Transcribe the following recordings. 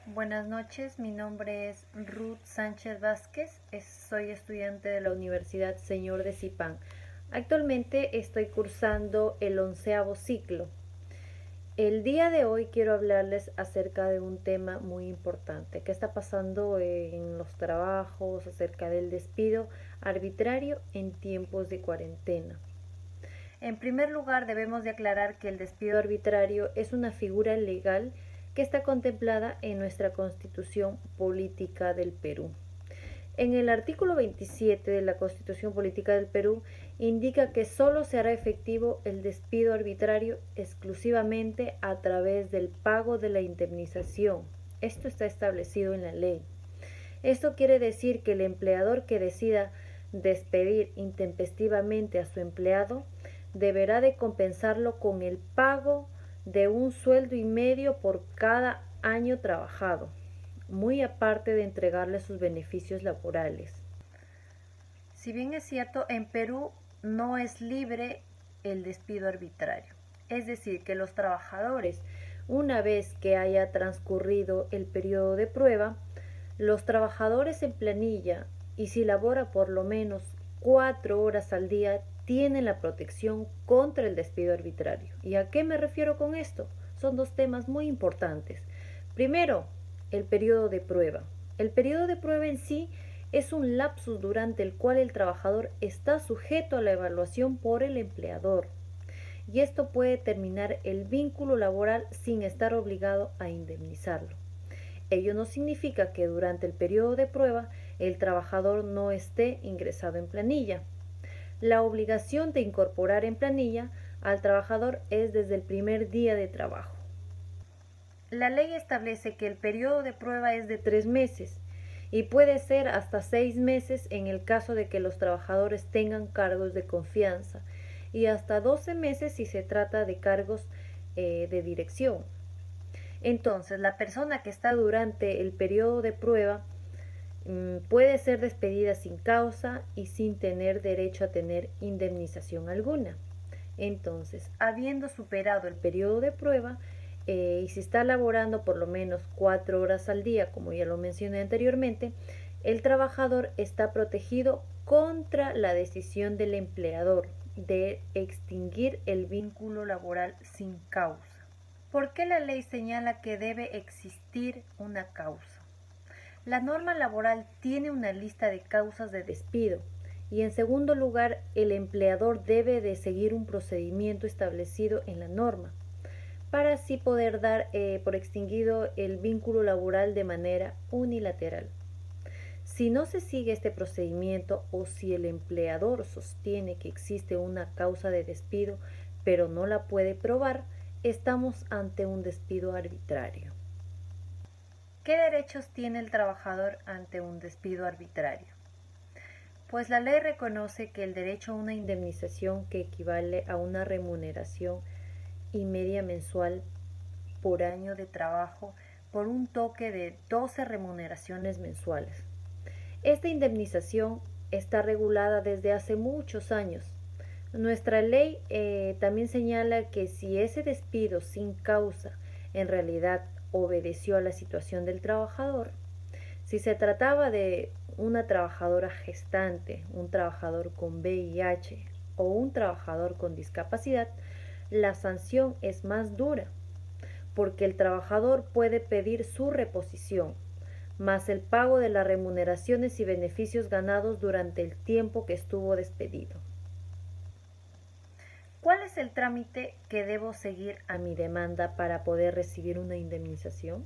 Buenas noches, mi nombre es Ruth Sánchez Vázquez, soy estudiante de la Universidad Señor de Zipán. Actualmente estoy cursando el 11º ciclo. El día de hoy quiero hablarles acerca de un tema muy importante que está pasando en los trabajos, acerca del despido arbitrario en tiempos de cuarentena. En primer lugar, debemos de aclarar que el despido arbitrario es una figura legal que está contemplada en nuestra Constitución Política del Perú. En el artículo 27 de la Constitución Política del Perú indica que solo se hará efectivo el despido arbitrario exclusivamente a través del pago de la indemnización. Esto está establecido en la ley. Esto quiere decir que el empleador que decida despedir intempestivamente a su empleado deberá de compensarlo con el pago de un sueldo y medio por cada año trabajado, muy aparte de entregarle sus beneficios laborales. Si bien es cierto, en Perú no es libre el despido arbitrario. Es decir, que los trabajadores, una vez que haya transcurrido el periodo de prueba, los trabajadores en planilla y si labora por lo menos 4 horas al día tienen la protección contra el despido arbitrario. ¿Y a qué me refiero con esto? Son dos temas muy importantes. Primero, el periodo de prueba. El periodo de prueba en sí es un lapsus durante el cual el trabajador está sujeto a la evaluación por el empleador. Y esto puede terminar el vínculo laboral sin estar obligado a indemnizarlo. Ello no significa que durante el periodo de prueba el trabajador no esté ingresado en planilla. La obligación de incorporar en planilla al trabajador es desde el primer día de trabajo. La ley establece que el periodo de prueba es de 3 meses y puede ser hasta 6 meses en el caso de que los trabajadores tengan cargos de confianza y hasta 12 meses si se trata de cargos de dirección. Entonces, la persona que está durante el periodo de prueba puede ser despedida sin causa y sin tener derecho a tener indemnización alguna. Entonces, habiendo superado el periodo de prueba y si está laborando por lo menos 4 horas al día, como ya lo mencioné anteriormente, el trabajador está protegido contra la decisión del empleador de extinguir el vínculo laboral sin causa. ¿Por qué la ley señala que debe existir una causa? La norma laboral tiene una lista de causas de despido y en segundo lugar el empleador debe de seguir un procedimiento establecido en la norma para así poder dar por extinguido el vínculo laboral de manera unilateral. Si no se sigue este procedimiento o si el empleador sostiene que existe una causa de despido pero no la puede probar, estamos ante un despido arbitrario. ¿Qué derechos tiene el trabajador ante un despido arbitrario? Pues la ley reconoce que el derecho a una indemnización que equivale a una remuneración y media mensual por año de trabajo por un toque de 12 remuneraciones mensuales. Esta indemnización está regulada desde hace muchos años. Nuestra ley también señala que si ese despido sin causa en realidad obedeció a la situación del trabajador, si se trataba de una trabajadora gestante, un trabajador con VIH o un trabajador con discapacidad, la sanción es más dura, porque el trabajador puede pedir su reposición, más el pago de las remuneraciones y beneficios ganados durante el tiempo que estuvo despedido. ¿Cuál es el trámite que debo seguir a mi demanda para poder recibir una indemnización?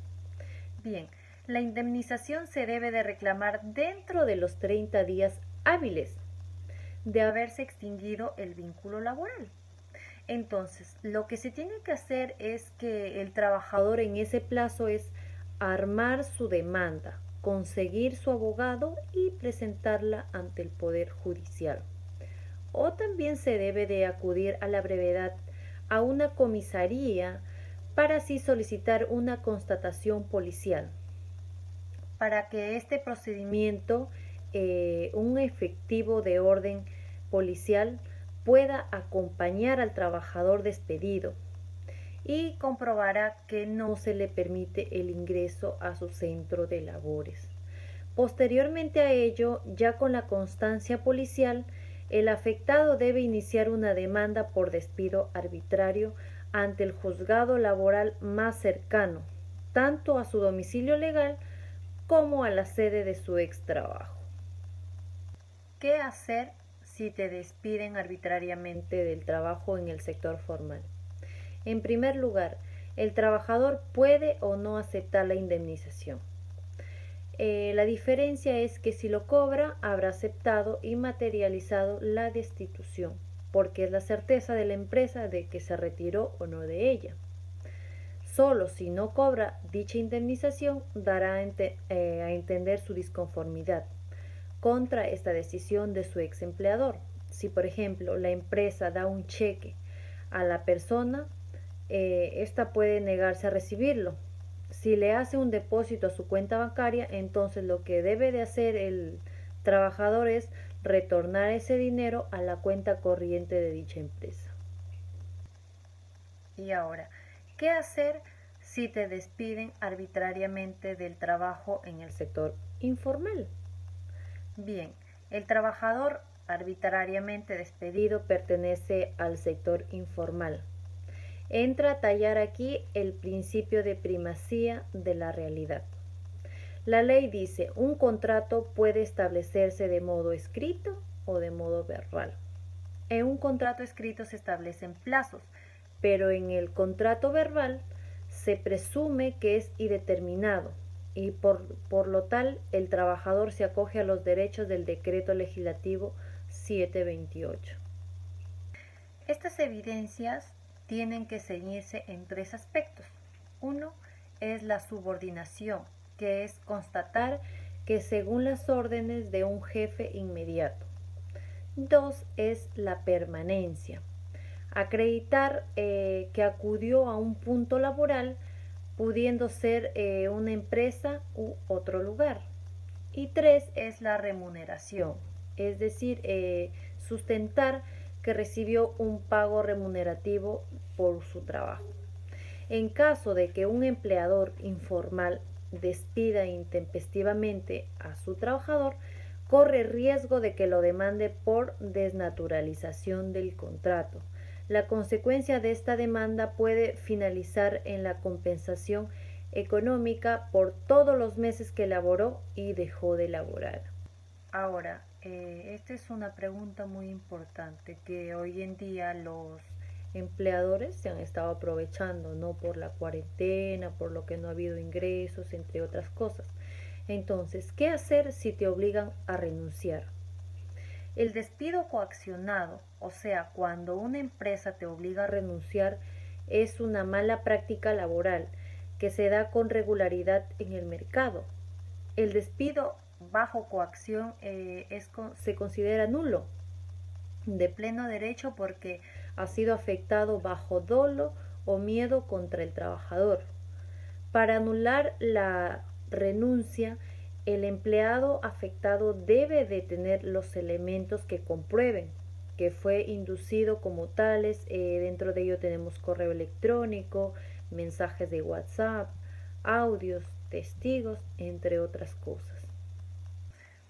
Bien, la indemnización se debe de reclamar dentro de los 30 días hábiles de haberse extinguido el vínculo laboral. Entonces, lo que se tiene que hacer es que el trabajador en ese plazo es armar su demanda, conseguir su abogado y presentarla ante el Poder Judicial. O también se debe de acudir a la brevedad a una comisaría para así solicitar una constatación policial, para que este procedimiento, un efectivo de orden policial, pueda acompañar al trabajador despedido y comprobará que no se le permite el ingreso a su centro de labores. Posteriormente a ello, ya con la constancia policial, el afectado debe iniciar una demanda por despido arbitrario ante el juzgado laboral más cercano, tanto a su domicilio legal como a la sede de su ex trabajo. ¿Qué hacer si te despiden arbitrariamente del trabajo en el sector formal? En primer lugar, el trabajador puede o no aceptar la indemnización. La diferencia es que si lo cobra, habrá aceptado y materializado la destitución, porque es la certeza de la empresa de que se retiró o no de ella. Solo si no cobra dicha indemnización, dará a entender su disconformidad contra esta decisión de su ex empleador. Si, por ejemplo, la empresa da un cheque a la persona, esta puede negarse a recibirlo. Si le hace un depósito a su cuenta bancaria, entonces lo que debe de hacer el trabajador es retornar ese dinero a la cuenta corriente de dicha empresa. Y ahora, ¿qué hacer si te despiden arbitrariamente del trabajo en el sector informal? Bien, el trabajador arbitrariamente despedido pertenece al sector informal. Entra a tallar aquí el principio de primacía de la realidad. La ley dice, un contrato puede establecerse de modo escrito o de modo verbal. En un contrato escrito se establecen plazos, pero en el contrato verbal se presume que es indeterminado y por lo tal el trabajador se acoge a los derechos del decreto legislativo 728. Estas evidencias tienen que ceñirse en tres aspectos. Uno es la subordinación, que es constatar que según las órdenes de un jefe inmediato. Dos es la permanencia, acreditar que acudió a un punto laboral pudiendo ser una empresa u otro lugar. Y tres es la remuneración, es decir, sustentar que recibió un pago remunerativo por su trabajo. En caso de que un empleador informal despida intempestivamente a su trabajador, corre riesgo de que lo demande por desnaturalización del contrato. La consecuencia de esta demanda puede finalizar en la compensación económica por todos los meses que laboró y dejó de laborar. Ahora, esta es una pregunta muy importante que hoy en día los empleadores se han estado aprovechando, ¿no? Por la cuarentena, por lo que no ha habido ingresos, entre otras cosas. Entonces, ¿qué hacer si te obligan a renunciar? El despido coaccionado, o sea, cuando una empresa te obliga a renunciar, es una mala práctica laboral que se da con regularidad en el mercado. El despido bajo coacción se considera nulo, de pleno derecho, porque ha sido afectado bajo dolo o miedo contra el trabajador. Para anular la renuncia, el empleado afectado debe de tener los elementos que comprueben que fue inducido como tales. Dentro de ello tenemos correo electrónico, mensajes de WhatsApp, audios, testigos, entre otras cosas.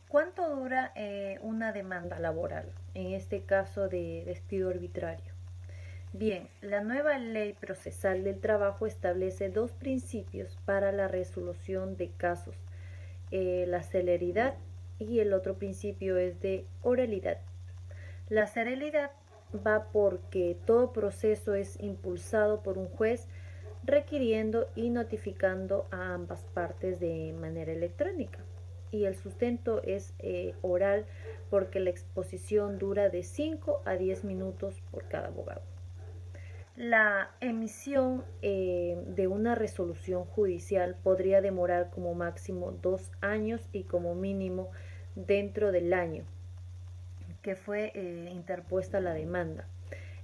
¿Cuánto dura una demanda laboral, en este caso de despido arbitrario? Bien, la nueva ley procesal del trabajo establece dos principios para la resolución de casos, la celeridad y el otro principio es de oralidad. La celeridad va porque todo proceso es impulsado por un juez requiriendo y notificando a ambas partes de manera electrónica. Y el sustento es oral porque la exposición dura de 5 a 10 minutos por cada abogado. La emisión de una resolución judicial podría demorar como máximo 2 años y como mínimo dentro del año que fue interpuesta la demanda.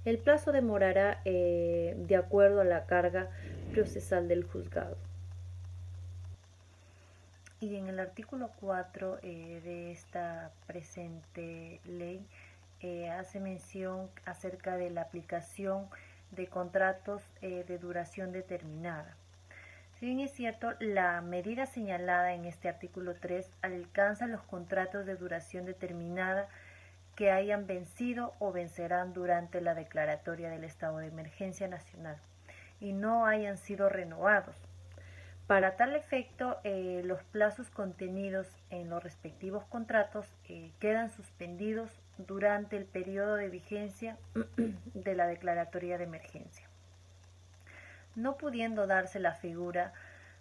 El plazo demorará de acuerdo a la carga procesal del juzgado. Y en el artículo 4 de esta presente ley hace mención acerca de la aplicación de contratos de duración determinada. Si bien es cierto, la medida señalada en este artículo 3 alcanza los contratos de duración determinada que hayan vencido o vencerán durante la declaratoria del estado de emergencia nacional y no hayan sido renovados. Para tal efecto, los plazos contenidos en los respectivos contratos quedan suspendidos durante el periodo de vigencia de la declaratoria de emergencia, no pudiendo darse la figura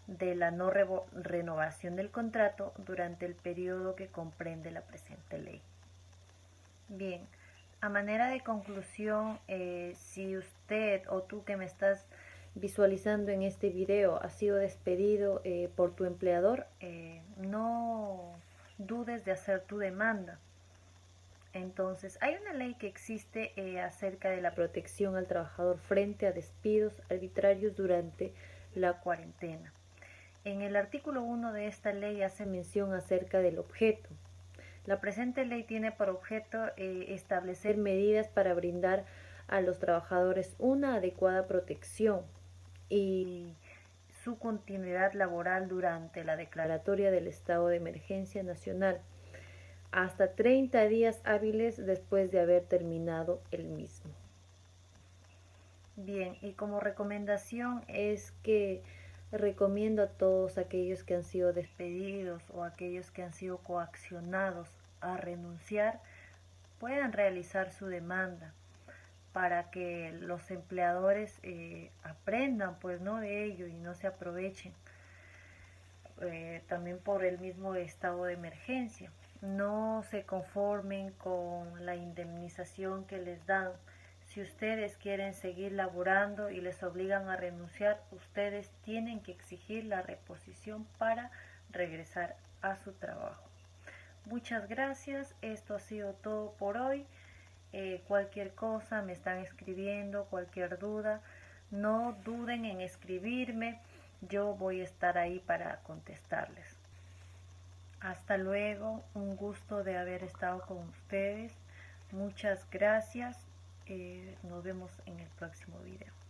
de la no renovación del contrato durante el periodo que comprende la presente ley. Bien, a manera de conclusión, si usted o tú que me estás visualizando en este video has sido despedido por tu empleador, no dudes de hacer tu demanda. Entonces, hay una ley que existe acerca de la protección al trabajador frente a despidos arbitrarios durante la cuarentena. En el artículo 1 de esta ley hace mención acerca del objeto. La presente ley tiene por objeto establecer medidas para brindar a los trabajadores una adecuada protección y su continuidad laboral durante la declaratoria del estado de emergencia nacional, hasta 30 días hábiles después de haber terminado el mismo. Bien, y como recomendación es que recomiendo a todos aquellos que han sido despedidos o aquellos que han sido coaccionados a renunciar, puedan realizar su demanda para que los empleadores aprendan pues no de ello y no se aprovechen también por el mismo estado de emergencia. No se conformen con la indemnización que les dan. Si ustedes quieren seguir laborando y les obligan a renunciar, ustedes tienen que exigir la reposición para regresar a su trabajo. Muchas gracias, esto ha sido todo por hoy. Cualquier cosa me están escribiendo, cualquier duda, no duden en escribirme, yo voy a estar ahí para contestarles. Hasta luego, un gusto de haber estado con ustedes, muchas gracias, nos vemos en el próximo video.